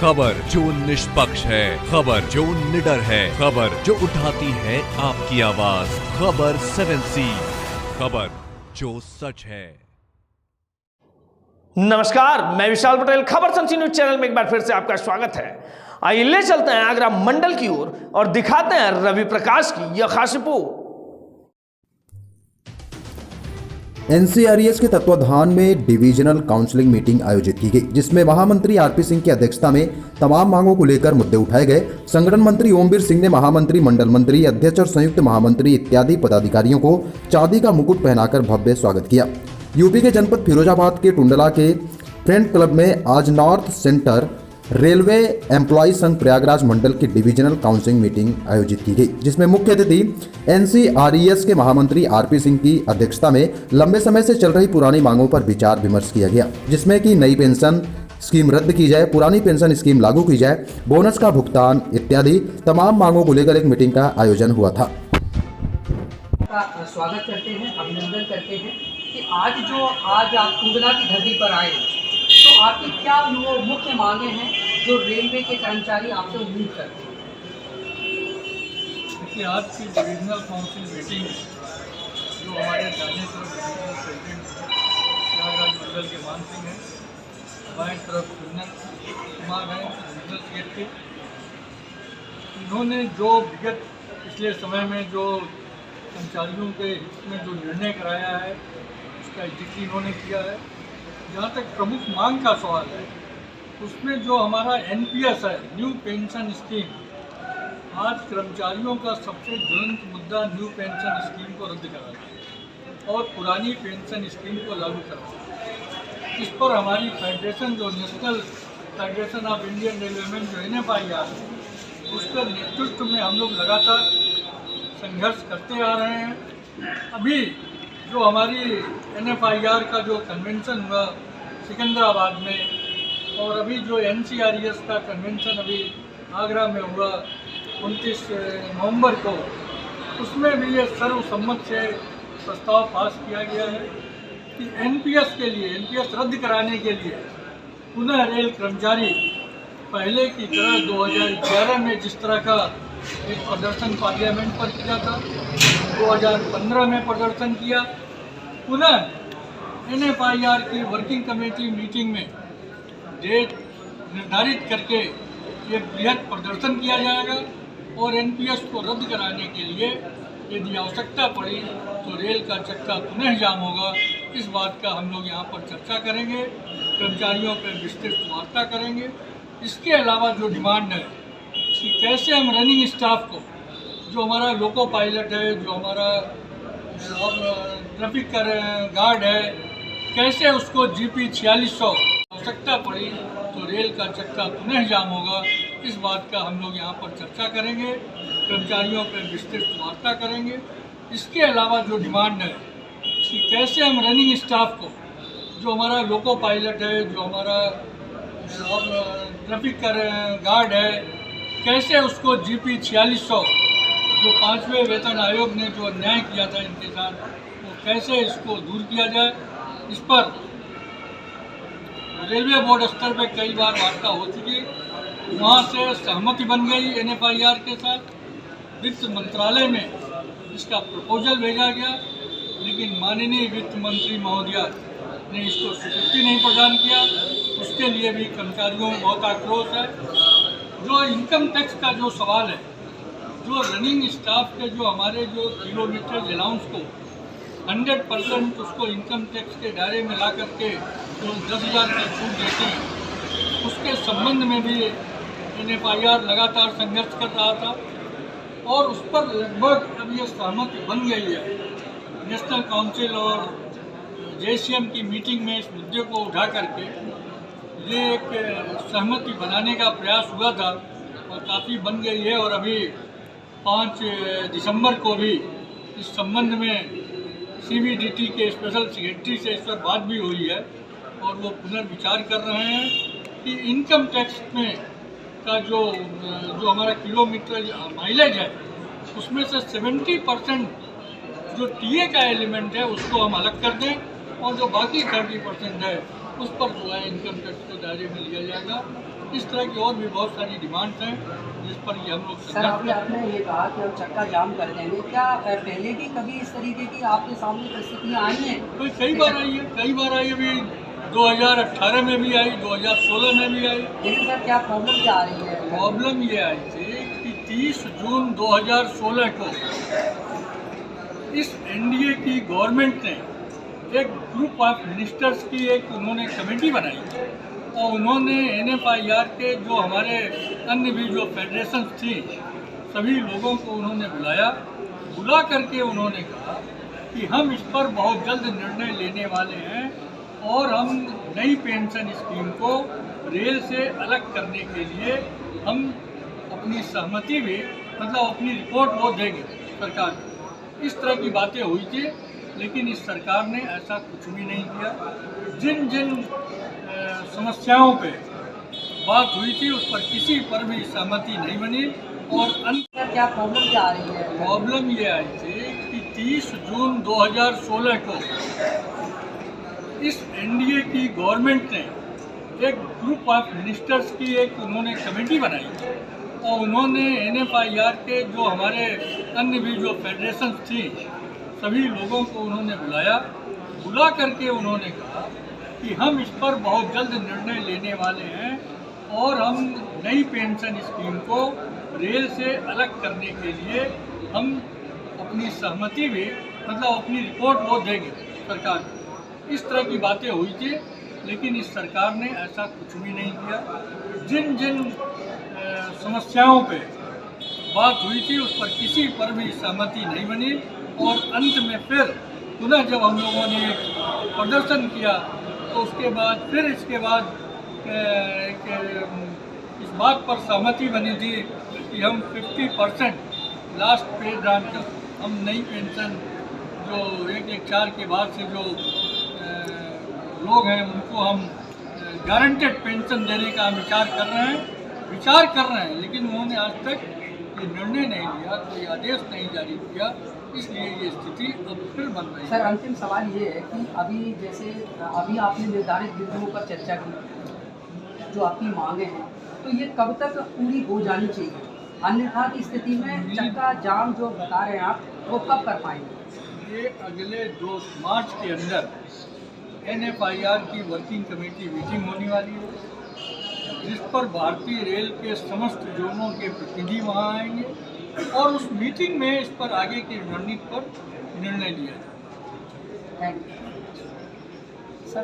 खबर जो निष्पक्ष है, खबर जो निडर है, खबर जो उठाती है आपकी आवाज, खबर 7C, खबर जो सच है। नमस्कार, मैं विशाल पटेल, खबर 7C न्यूज चैनल में एक बार फिर से आपका स्वागत है। आइए ले चलते हैं आगरा मंडल की ओर और दिखाते हैं रवि प्रकाश की यह खास रिपोर्ट। एनसीआरईएस के तत्वाधान में डिविजनल काउंसलिंग मीटिंग आयोजित की गई, जिसमें महामंत्री आरपी सिंह की अध्यक्षता में तमाम मांगों को लेकर मुद्दे उठाए गए। संगठन मंत्री ओमवीर सिंह ने महामंत्री, मंडल मंत्री, अध्यक्ष और संयुक्त महामंत्री इत्यादि पदाधिकारियों को चांदी का मुकुट पहनाकर भव्य स्वागत किया। यूपी के जनपद फिरोजाबाद के टुंडला के फ्रेंड क्लब में आज नॉर्थ सेंटर रेलवे एम्प्लॉय संघ प्रयागराज मंडल की डिविजनल काउंसलिंग मीटिंग आयोजित की गई, जिसमें मुख्य अतिथि एनसीआरईएस के महामंत्री आरपी सिंह की अध्यक्षता में लंबे समय से चल रही पुरानी मांगों पर विचार विमर्श किया गया, जिसमें कि नई पेंशन स्कीम रद्द की जाए, पुरानी पेंशन स्कीम लागू की जाए, बोनस का भुगतान इत्यादि तमाम मांगों को लेकर एक मीटिंग का आयोजन हुआ था। स्वागत करते हैं, अभिनंदन करते हैं कि आज आप टुंडला की धरती पर आए, तो आपकी क्या वो मुख्य मांगे हैं जो रेलवे के कर्मचारी आपसे उम्मीद करते हैं? देखिए, आज की डिविजनल काउंसिल मीटिंग जो हमारे दाहिने तरफ डिविजनल प्रेसिडेंट प्रयागराज मंडल के मान सिंह हैं, बाएं तरफ सुंदर कुमार हैं डिविजनल सेक्रेटरी, इन्होंने जो विगत पिछले समय में जो कर्मचारियों के हित में जो निर्णय कराया है उसका जिक्र इन्होंने किया है। जहाँ तक प्रमुख मांग का सवाल है, उसमें जो हमारा एनपीएस है, न्यू पेंशन स्कीम, आज कर्मचारियों का सबसे ज्वलंत मुद्दा न्यू पेंशन स्कीम को रद्द कराना और पुरानी पेंशन स्कीम को लागू करना। इस पर हमारी फेडरेशन, जो नेशनल फेडरेशन ऑफ इंडियन रेलवेमेन जो NFIR है, उसके नेतृत्व में हम लोग लगातार संघर्ष करते आ रहे हैं। अभी जो हमारी NFIR का जो कन्वेंशन हुआ सिकंदराबाद में, और अभी जो NCRES का कन्वेंशन अभी आगरा में हुआ 29 नवंबर को, उसमें भी ये सर्वसम्मत से प्रस्ताव पास किया गया है कि एनपीएस के लिए, एनपीएस रद्द कराने के लिए पुनः रेल कर्मचारी पहले की तरह 2011 में जिस तरह का एक प्रदर्शन पार्लियामेंट पर किया था, 2015 में प्रदर्शन किया, पुनः NFIR की वर्किंग कमेटी मीटिंग में डेट निर्धारित करके ये बृहद प्रदर्शन किया जाएगा और एनपीएस को रद्द कराने के लिए यदि आवश्यकता पड़ी तो रेल का चक्का पुनः जाम होगा। इस बात का हम लोग यहाँ पर चर्चा करेंगे, कर्मचारियों पर विस्तृत वार्ता करेंगे। इसके अलावा जो डिमांड है कि कैसे हम रनिंग स्टाफ को, जो हमारा लोको पायलट है, जो हमारा ट्रैफिक का गार्ड है, कैसे उसको GP 4600 आवश्यकता पड़ी तो रेल का चक्का पुनः जाम होगा। इस बात का हम लोग यहाँ पर चर्चा करेंगे, कर्मचारियों पर विस्तृत वार्ता करेंगे। इसके अलावा जो डिमांड है कि कैसे हम रनिंग स्टाफ को, जो हमारा लोको पायलट है, जो हमारा ट्रैफिक का गार्ड है, कैसे उसको GP 4600 जो 5वें वेतन आयोग ने जो अन्याय किया था इनके साथ, वो कैसे इसको दूर किया जाए। इस पर रेलवे बोर्ड स्तर पर कई बार वार्ता हो चुकी, वहाँ से सहमति बन गई NFIR के साथ। वित्त मंत्रालय में इसका प्रपोजल भेजा गया, लेकिन माननीय वित्त मंत्री महोदया ने इसको स्वीकृति नहीं प्रदान किया। उसके लिए भी कर्मचारियों में बहुत आक्रोश है। जो इनकम टैक्स का जो सवाल है, जो रनिंग स्टाफ के जो हमारे जो किलोमीटर अलाउंस को 100% उसको इनकम टैक्स के दायरे में ला करके जो 10,000 की छूट देते हैं, उसके संबंध में भी NFIR लगातार संघर्ष कर रहा था और उस पर लगभग अब ये सहमति बन गई है। नेशनल काउंसिल और JCM की मीटिंग में इस मुद्दे को उठा करके ये एक सहमति बनाने का प्रयास हुआ था और काफ़ी बन गई है। और अभी 5 दिसंबर को भी इस संबंध में CBDT के स्पेशल सेक्रेटरी से इस पर बात भी हुई है और वो पुनर्विचार कर रहे हैं कि इनकम टैक्स में का जो हमारा किलोमीटर माइलेज है, उसमें से 70% जो TA का एलिमेंट है उसको हम अलग कर दें और जो बाकी 30% है उस पर जो है इनकम टैक्स को दायरे में लिया जाएगा। इस तरह की और भी बहुत सारी डिमांड्स हैं जिस पर ये हम लोग सर अभी आपने ये कहा कि हम चक्का जाम कर देंगे, क्या पहले भी कभी इस तरीके की आपके सामने परिस्थितियाँ आई हैं? तो कई बार आई है, कई बार आई। अभी 2018 में भी आई, 2016 में भी आई। लेकिन सर क्या प्रॉब्लम क्या आ रही है? प्रॉब्लम ये आई थी कि 30 जून 2016 को इस एनडीए की गवर्नमेंट ने एक ग्रुप ऑफ मिनिस्टर्स की एक उन्होंने कमेटी बनाई और उन्होंने NFIR के जो हमारे अन्य भी जो फेडरेशन थी सभी लोगों को उन्होंने बुला करके उन्होंने कहा कि हम इस पर बहुत जल्द निर्णय लेने वाले हैं और हम नई पेंशन स्कीम को रेल से अलग करने के लिए हम अपनी सहमति भी मतलब अपनी रिपोर्ट वो देंगे सरकार को। इस तरह की बातें हुई थी, लेकिन इस सरकार ने ऐसा कुछ भी नहीं किया। जिन जिन समस्याओं पे बात हुई थी उस पर किसी पर भी सहमति नहीं बनी और सर क्या प्रॉब्लम क्या आ रही है? प्रॉब्लम ये आई थी कि 30 जून 2016 को इस एनडीए की गवर्नमेंट ने एक ग्रुप ऑफ मिनिस्टर्स की एक उन्होंने कमेटी बनाई और उन्होंने NFIR के जो हमारे अन्य भी जो फेडरेशन थी सभी लोगों को उन्होंने बुला करके उन्होंने कहा कि हम इस पर बहुत जल्द निर्णय लेने वाले हैं और हम नई पेंशन स्कीम को रेल से अलग करने के लिए हम अपनी सहमति भी मतलब अपनी रिपोर्ट वो देंगे सरकार को। इस तरह की बातें हुई थी, लेकिन इस सरकार ने ऐसा कुछ भी नहीं किया। जिन जिन समस्याओं पे बात हुई थी उस पर किसी पर भी सहमति नहीं बनी और अंत में फिर पुनः जब हम लोगों ने प्रदर्शन किया तो उसके बाद फिर इसके बाद इस बात पर सहमति बनी थी कि हम 50% लास्ट पे जानकर हम नई पेंशन जो 114 के बाद से जो लोग हैं उनको हम गारंटेड पेंशन देने का हम विचार कर रहे हैं, लेकिन उन्होंने आज तक ये निर्णय नहीं लिया, कोई आदेश नहीं जारी किया, इसलिए ये स्थिति अब फिर बन रही है। सर अंतिम सवाल ये है कि अभी आपने निर्धारित बिंदुओं पर चर्चा की, जो आपकी मांगे हैं, तो ये कब तक पूरी हो जानी चाहिए? अन्यथा की स्थिति में चक्का जाम जो बता रहे हैं आप वो कब कर पाएंगे? ये अगले 2 मार्च के अंदर NFIR की वर्किंग कमेटी मीटिंग होने वाली है जिस पर भारतीय रेल के समस्त जोनों के प्रतिनिधि वहां आएंगे और उस मीटिंग में इस पर आगे की रणनीति पर निर्णय लिया जाएगा। Thank you sir.